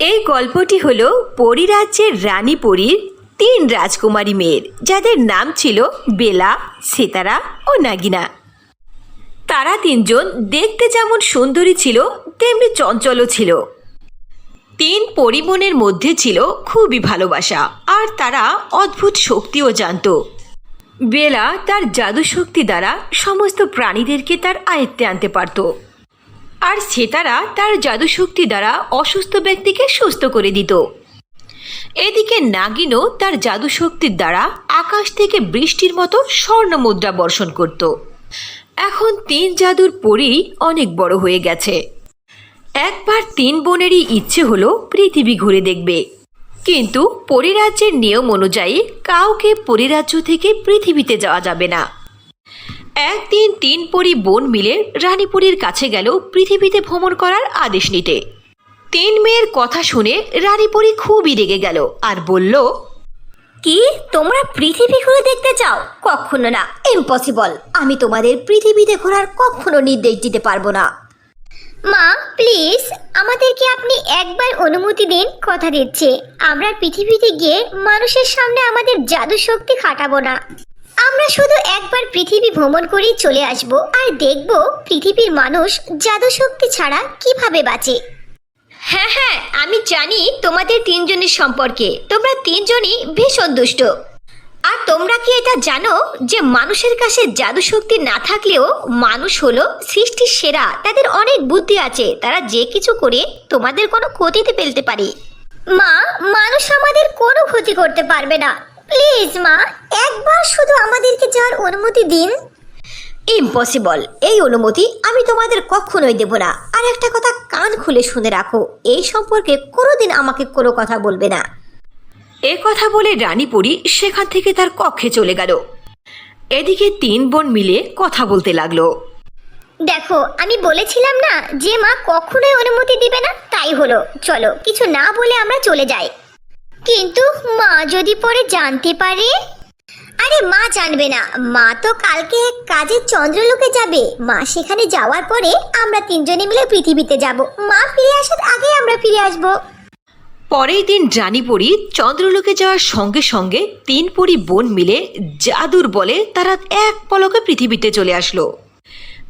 এই গল্পটি হলো পরিরাজ্যের রানী পরীর তিন রাজকুমারী মেয়ের, যাদের নাম ছিল বেলা, সিতারা ও নাগিনা। তারা তিনজন দেখতে যেমন সুন্দরী ছিল তেমনি চঞ্চলও ছিল। তিন পরিমনের মধ্যে ছিল খুবই ভালোবাসা, আর তারা অদ্ভুত শক্তিও জানত। বেলা তার জাদু শক্তি দ্বারা সমস্ত প্রাণীদেরকে তার আয়ত্তে আনতে পারত, আর সিতারা তার জাদু শক্তি দ্বারা অসুস্থ ব্যক্তিকে সুস্থ করে দিত। এদিকে নাগিনও তার জাদু শক্তির দ্বারা আকাশ থেকে বৃষ্টির মতো স্বর্ণ মুদ্রা বর্ষণ করত। এখন তিন জাদুর পরী অনেক বড় হয়ে গেছে। একবার তিন বোনেরই ইচ্ছে হলো পৃথিবী ঘুরে দেখবে, কিন্তু পরিরাজ্যের নিয়ম অনুযায়ী কাউকে পরিরাজ্য থেকে পৃথিবীতে যাওয়া যাবে না। একদিন তিন পরী বোন মিলে রানীপুরীর কাছে গেল পৃথিবীতে ভ্রমণ করার আদেশ নিতে। তিন মেয়ের কথা শুনে রানীপুরী খুবই রেগে গেল আর বলল, কি তোমরা পৃথিবী ঘুরে দেখতে চাও? কখনো না, ইম্পসিবল। আমি তোমাদের পৃথিবীতে ঘোরার কখনো নির্দেশ দিতে পারবো না। মা প্লিজ, আমাদেরকে আপনি একবার অনুমতি দিন। কথা দিচ্ছি আমরা পৃথিবীতে গিয়ে মানুষের সামনে আমাদের জাদু শক্তি খাটাবো না। আমরা শুধু একবার পৃথিবী ভ্রমণ করেই চলে আসব, আর দেখব পৃথিবীর মানুষ জাদু শক্তি ছাড়া কিভাবে বাঁচে। হ্যাঁ হ্যাঁ, আমি জানি তোমাদের তিনজনের সম্পর্কে। তোমরা তিনজনই ভীষণ দুষ্ট। আর তোমরা কি এটা জানো যে মানুষের কাছে জাদু শক্তি না থাকলেও মানুষ হলো সৃষ্টির সেরা। তাদের অনেক বুদ্ধি আছে, তারা যে কিছু করে তোমাদের কোনো ক্ষতিতে ফেলতে পারে। মা, মানুষ আমাদের কোনো ক্ষতি করতে পারবে না। প্লিজ মা, একবার শুধু আমাদেরকে যাওয়ার অনুমতি দিন। ইম্পসিবল, এই অনুমতি আমি তোমাদের কখনোই দেব না। আর একটা কথা কান খুলে শুনে রাখো, এই সম্পর্কে কোনোদিন আমাকে কোনো কথা বলবে না। এ কথা বলে রানীপুরী সেখান থেকে তার কক্ষে চলে গেল। এদিকে তিন বোন মিলে কথা বলতে লাগলো। দেখো, আমি বলেছিলাম না যে মা কখনোই অনুমতি দিবে না, তাই হলো। চলো, কিছু না বলে আমরা চলে যাই। কিন্তু মা যদি পরে জানতে পারে? আরে মা জানবে না, মা তো কালকে এক কাজের চন্দ্রলোকে যাবে। মা সেখানে যাওয়ার পরে আমরা তিনজনে মিলে পৃথিবীতে যাব। মা ফিরে আসার আগে আমরা ফিরে আসব। পরের দিন রানীপুরী চন্দ্রলোকে যাওয়ার সঙ্গে সঙ্গে তিন পরী বোন মিলে জাদুর বলে তারা এক পলকে পৃথিবীতে চলে আসলো।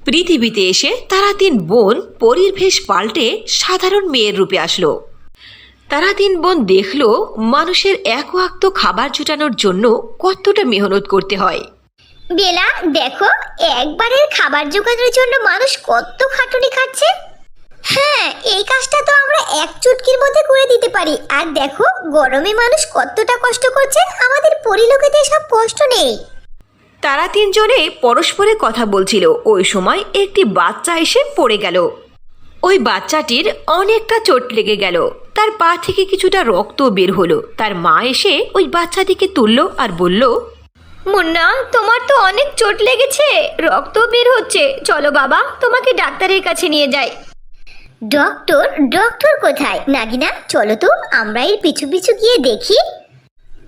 পৃথিবীতে এসে তারা তিন বোন পরীর ভেষ পাল্টে সাধারণ মেয়ের রূপে আসলো। তারা তিন বোন দেখলো মানুষের এক ওয়াক্ত খাবার জোটানোর জন্য কতটা মেহনত করতে হয়। বেলা, দেখো একবারের খাবার জোগানোর জন্য মানুষ কত খাটুনি খাচ্ছে। হ্যাঁ, এই কাজটা তো আমরা এক চুটকির মধ্যে করে দিতে পারি। আর দেখো গরমে মানুষ কতটা কষ্ট করছে, আমাদের পরিলোকেতে সব কষ্ট নেই। তারা তিনজনে পরস্পরে কথা বলছিল। ওই সময় একটি বাচ্চা এসে পড়ে গেল। ওই বাচ্চাটির অনেকটা চোট লেগে গেল, তার পা থেকে কিছুটা রক্ত বের হলো। তার মা এসে ওই বাচ্চাটিকে তুলল আর বলল, মুন্না, তোমার তো অনেক চোট লেগেছে, রক্ত বের হচ্ছে। চলো বাবা, তোমাকে ডাক্তারের কাছে নিয়ে যাই। ডক্টর? ডক্টর কোথায়? নাগিনা, চলো তো আমরা এর পিছু পিছু গিয়ে দেখি।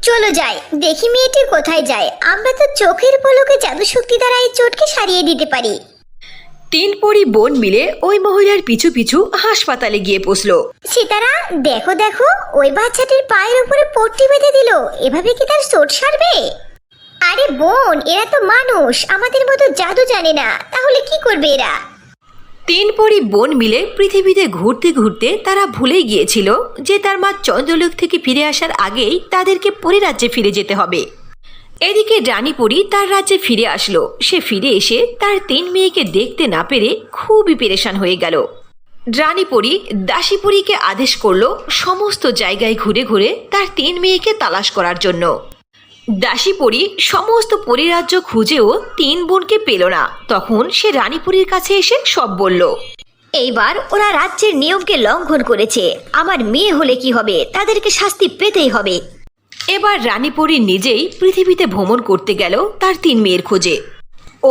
চলো যাই, দেখি মেয়েটি কোথায় যায়। আমরা তো চোখের পলকে জাদু শক্তি দ্বারা এই চোটকে সারিয়ে দিতে পারি। তিন পরী বোন মিলে ওই মহিলার পিছু পিছু হাসপাতালে গিয়ে পৌঁছলো। সিতারা, দেখো দেখো, ওই বাচ্চাটির পায়ের উপরে পট্টি বেঁধে দিল। এভাবে কি তার চোট সারবে? আরে বোন, এরা তো মানুষ, আমাদের মতো জাদু জানে না, তাহলে কি করবে এরা? তিন পরী বোন মিলে পৃথিবীতে ঘুরতে ঘুরতে তারা ভুলে গিয়েছিল যে তার মা চন্দ্রলোক থেকে ফিরে আসার আগেই তাদেরকে পরিরাজ্যে ফিরে যেতে হবে। এদিকে রানীপুরী তার রাজ্যে ফিরে আসলো। সে ফিরে এসে তার তিন মেয়েকে দেখতে না পেরে খুবই পেরেশান হয়ে গেল। রানীপুরী দাসীপুরীকে আদেশ করলো সমস্ত জায়গায় ঘুরে ঘুরে তার তিন মেয়েকে তালাশ করার জন্য। দাসীপুরী সমস্ত পরিরাজ্য খুঁজেও তিন বোনকে পেল না। তখন সে রানীপুরীর কাছে এসে সব বলল। এইবার ওরা রাজ্যের নিয়মকে লঙ্ঘন করেছে। আমার মেয়ে হলে কি হবে? তাদেরকে শাস্তি পেতেই হবে। এবার রানীপুরী নিজেই পৃথিবীতে ভ্রমণ করতে গেল তার তিন মেয়ের খোঁজে।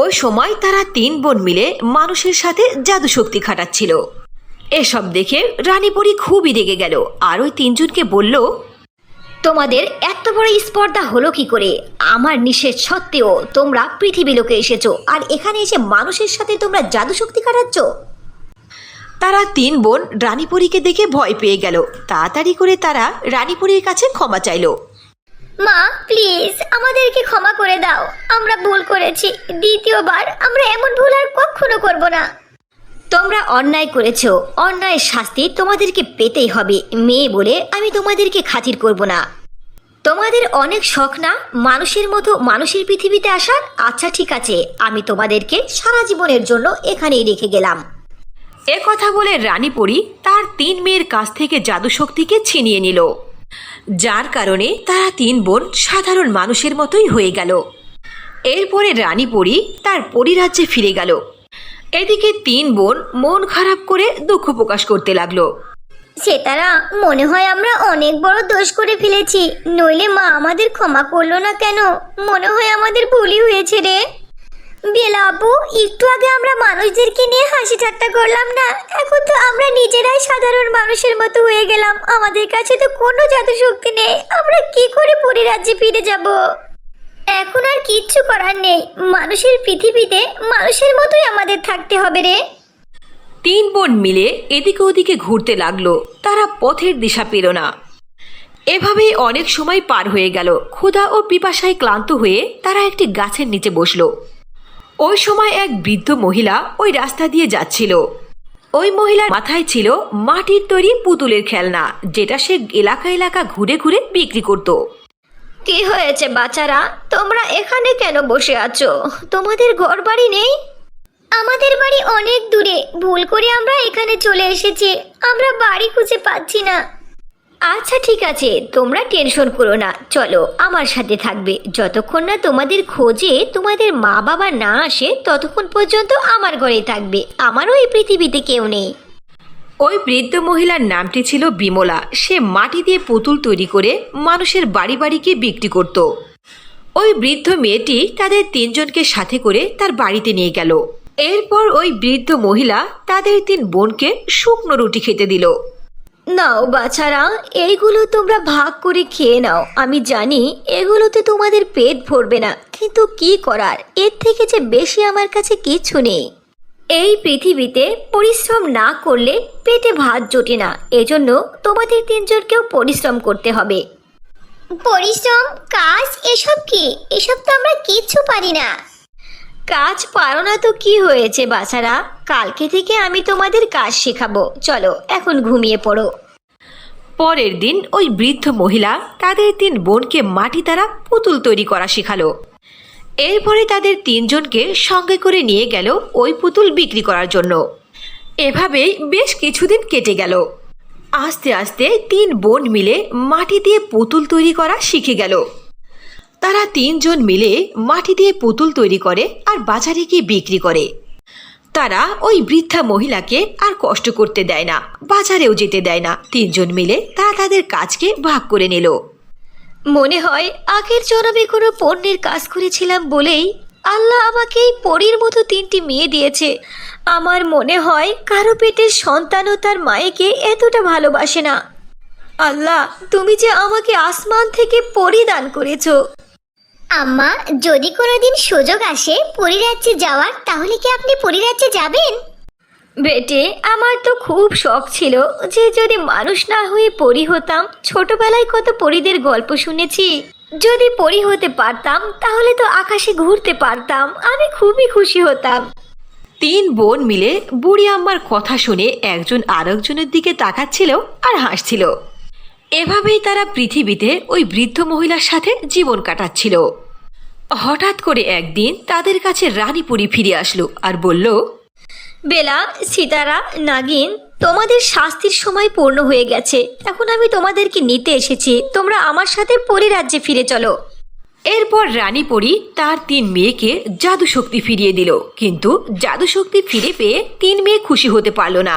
ওই সময় তারা তিন বোন মিলে মানুষের সাথে জাদু শক্তি খাটাচ্ছিল। এসব দেখে রানীপুরী খুবই রেগে গেল আর ওই তিনজনকে বলল, তোমাদের এত বড় স্পর্ধা হলো কি করে? আমার নিষেধ সত্ত্বেও তোমরা পৃথিবী লোকে এসেছো, আর এখানে এসে মানুষের সাথে তোমরা জাদু শক্তি খাটাচ্ছ। তারা তিন বোন রানীপুরীকে দেখে ভয় পেয়ে গেল। তাড়াতাড়ি করে তারা রানীপুরীর কাছে ক্ষমা চাইল। মা প্লিজ আমাদেরকে ক্ষমা করে দাও, আমরা ভুল করেছি। দ্বিতীয়বার আমরা এমন ভুল আর কখনো করব না। তোমরা অন্যায় করেছো, অন্যায়ের শাস্তি তোমাদেরকে পেতেই হবে। মেয়ে বলে আমি তোমাদেরকে খাতির করব না। তোমাদের অনেক শখ না মানুষের মতো মানুষের পৃথিবীতে আসার? আচ্ছা ঠিক আছে, আমি তোমাদেরকে সারা জীবনের জন্য এখানেই রেখে গেলাম। এ কথা বলে রানীপুরী তার তিন মেয়ের কাছ থেকে জাদু শক্তিকে ছিনিয়ে নিল, যার কারণে তারা তিন বোন সাধারণ মানুষের মতোই হয়ে গেল। এরপরে রানীপুরী তার পরিরাজ্যে ফিরে গেল। এদিকে তিন বোন মন খারাপ করে দুঃখ প্রকাশ করতে লাগলো। সেতারা, মনে হয় আমরা অনেক বড় দোষ করে ফেলেছি, নইলে মা আমাদের ক্ষমা করলো না কেন? মনে হয় আমাদের ভুলই হয়েছে রে। বেলা আপু, একটু আগে আমরা মানুষদেরকে নিয়ে হাসি ঠাট্টা করলাম না, এখন তো আমরা নিজেরাই সাধারণ মানুষের মতো হয়ে গেলাম। আমাদের কাছে তো কোনো জাদু শক্তি নেই, আমরা কি করে পরিরাজ্যে ফিরে যাব? এখন আর কিচ্ছু করার নেই, মানুষের পৃথিবীতে মানুষের মতোই আমাদের থাকতে হবে রে। তিন বোন মিলে এদিকে ওদিকে ঘুরতে লাগলো, তারা পথের দিশা পেল না। এভাবেই অনেক সময় পার হয়ে গেল। ক্ষুধা ও পিপাসায় ক্লান্ত হয়ে তারা একটি গাছের নিচে বসলো। ওই সময় এক বৃদ্ধ মহিলা ওই রাস্তা দিয়ে যাচ্ছিল। ওই মহিলার মাথায় ছিল মাটির তৈরি পুতুলের খেলনা, যেটা সে এলাকা এলাকা ঘুরে ঘুরে বিক্রি করত। কি হয়েছে বাচ্চারা, তোমরা এখানে কেন বসে আছো? তোমাদের ঘর বাড়ি নেই? আমাদের বাড়ি অনেক দূরে, ভুল করে আমরা এখানে চলে এসেছি, আমরা বাড়ি খুঁজে পাচ্ছি না। আচ্ছা ঠিক আছে, তোমরা টেনশন করো না, চলো আমার সাথে থাকবে। যতক্ষণ না তোমাদের খোঁজে তোমাদের মা বাবা না আসে ততক্ষণ পর্যন্ত আমার ঘরেই থাকবে, আমারও এই পৃথিবীতে কেউ নেই। ওই বৃদ্ধ মহিলার নামটি ছিল বিমলা। সে মাটি দিয়ে পুতুল তৈরি করে মানুষের বাড়ি বাড়ি গিয়ে বিক্রি করত। ওই বৃদ্ধ মেয়েটি তাদের তিনজনকে সাথে করে তার বাড়িতে নিয়ে গেল। এরপর ওই বৃদ্ধ মহিলা তাদের তিন বোনকে শুকনো রুটি খেতে দিল। নাও বাছারা, এইগুলো তোমরা ভাগ করে খেয়ে নাও। আমি জানি এগুলোতে তোমাদের পেট ভরবে না, কিন্তু কি করার, এর থেকে যে বেশি আমার কাছে কিছু নেই। এই পৃথিবীতে পরিশ্রম না করলে পেটে ভাত জোটে না, এজন্য তোমাদের তিনজনকেও পরিশ্রম করতে হবে। পরিশ্রম, কাজ, এসব কি? এসব তো আমরা কিচ্ছু পারি না। কাজ পারো না তো কি হয়েছে বাছারা, কালকে থেকে আমি তোমাদের কাজ শেখাবো। চলো এখন ঘুমিয়ে পড়ো। পরের দিন ওই বৃদ্ধ মহিলা তাদের তিন বোনকে মাটি দ্বারা পুতুল তৈরি করা শেখালো। এরপরে তাদের তিনজনকে সঙ্গে করে নিয়ে গেল ওই পুতুল বিক্রি করার জন্য। এভাবেই বেশ কিছুদিন কেটে গেল। আস্তে আস্তে তিন বোন মিলে মাটি দিয়ে পুতুল তৈরি করা শিখে গেল। তারা তিনজন মিলে মাটি দিয়ে পুতুল তৈরি করে আর বাজারে গিয়ে বিক্রি করে। তারা ওই বৃদ্ধা মহিলাকে আর কষ্ট করতে দেয় না, বাজারেও যেতে দেয় না। তিনজন মিলে তারা তাদের কাজকে ভাগ করে নিল। মনে হয় আগের জন্মে কোনো পণ্যের কাজ করেছিলাম বলেই আল্লাহ আমাকে এই পরীর মতো তিনটি মেয়ে দিয়েছে। আমার মনে হয় কারো পেটের সন্তানও তার মায়েকে এতটা ভালোবাসে না। আল্লাহ, তুমি যে আমাকে আসমান থেকে পরী দান করেছো। আম্মা, যদি কোনোদিন সুযোগ আসে পরিরাজ্যে যাওয়ার, তাহলে কি আপনি পরিরাজ্যে যাবেন? বেটে, আমার তো খুব শখ ছিল যে যদি মানুষ না হয়ে পরী হতাম। ছোটবেলায় কত পরীদের গল্প শুনেছি, যদি পরী হতে পারতাম তাহলে তো আকাশে ঘুরতে পারতাম, আমি খুবই খুশি হতাম। তিন বোন মিলে বুড়ি আম্মার কথা শুনে একজন আরেকজনের দিকে তাকাচ্ছিল আর হাসছিল। এভাবেই তারা পৃথিবীতে ওই বৃদ্ধ মহিলার সাথে জীবন কাটাচ্ছিল। হঠাৎ করে একদিন তাদের কাছে রানীপুরী ফিরে আসলো আর বলল, বেলা, সিতারা, নাগিন, তোমাদের শাস্তির সময় পূর্ণ হয়ে গেছে। এখন আমি তোমাদেরকে নিতে এসেছি, তোমরা আমার সাথে পরিরাজ্যে ফিরে চলো। এরপর রানীপুরী তার তিন মেয়েকে জাদু শক্তি ফিরিয়ে দিল, কিন্তু জাদু শক্তি ফিরে পেয়ে তিন মেয়ে খুশি হতে পারল না।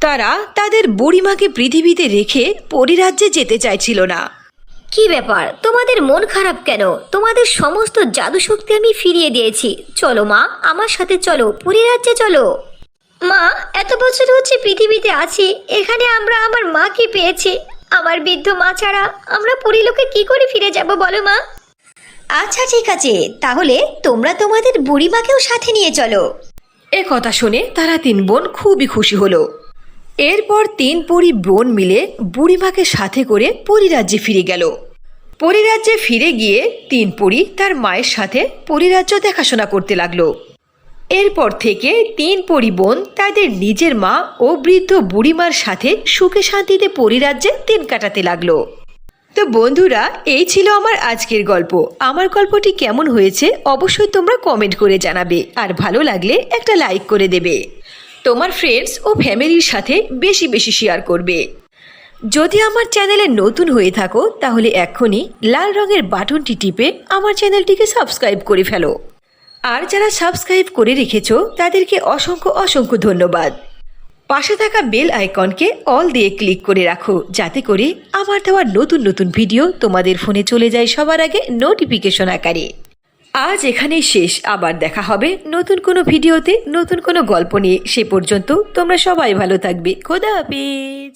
তারা তাদের বুড়িমাকে পৃথিবীতে রেখে পরিরাজ্যে যেতে চাইছিল না। কি ব্যাপার, তোমাদের মন খারাপ কেন? তোমাদের সমস্ত জাদু শক্তি আমি ফিরিয়ে দিয়েছি। চলো মা, আমার সাথে চলো, পরিরাজ্যে চলো। মা, এত বছর হচ্ছে পৃথিবীতে আছি, এখানে আমরা আমার মাকে পেয়েছি। আমার বৃদ্ধ মা ছাড়া আমরা পরিলোকে কি করে ফিরে যাব বলো মা? আচ্ছা ঠিক আছে, তাহলে তোমরা তোমাদের বুড়িমাকেও সাথে নিয়ে চলো। এ কথা শুনে তারা তিন বোন খুবই খুশি হলো। এরপর তিন পরী বোন মিলে বুড়িমাকে সাথে করে পরিরাজ্যে ফিরে গেল। পরিরাজ্যে ফিরে গিয়ে তিন পরী তার মায়ের সাথে পরিরাজ্য দেখাশোনা করতে লাগলো। এরপর থেকে তিন পরী বোন তাদের নিজের মা ও বৃদ্ধ বুড়িমার সাথে সুখে শান্তিতে পরিরাজ্যে দিন কাটাতে লাগলো। তো বন্ধুরা, এই ছিল আমার আজকের গল্প। আমার গল্পটি কেমন হয়েছে অবশ্যই তোমরা কমেন্ট করে জানাবে, আর ভালো লাগলে একটা লাইক করে দেবে। তোমার ফ্রেন্ডস ও ফ্যামিলির সাথে বেশি বেশি শেয়ার করবে। যদি আমার চ্যানেলে নতুন হয়ে থাকো তাহলে এক্ষুনি লাল রঙের বাটনটি টিপে আমার চ্যানেলটিকে সাবস্ক্রাইব করে ফেলো। আর যারা সাবস্ক্রাইব করে রেখেছো তাদেরকে অসংখ্য অসংখ্য ধন্যবাদ। পাশে থাকা বেল আইকনকে অল দিয়ে ক্লিক করে রাখো, যাতে করে আমার দেওয়া নতুন নতুন ভিডিও তোমাদের ফোনে চলে যায় সবার আগে নোটিফিকেশন আকারে। আজ এখানেই শেষ, আবার দেখা হবে নতুন কোনো ভিডিওতে নতুন কোনো গল্প নিয়ে। সে পর্যন্ত তোমরা সবাই ভালো থাকবে। খোদা হাফেজ।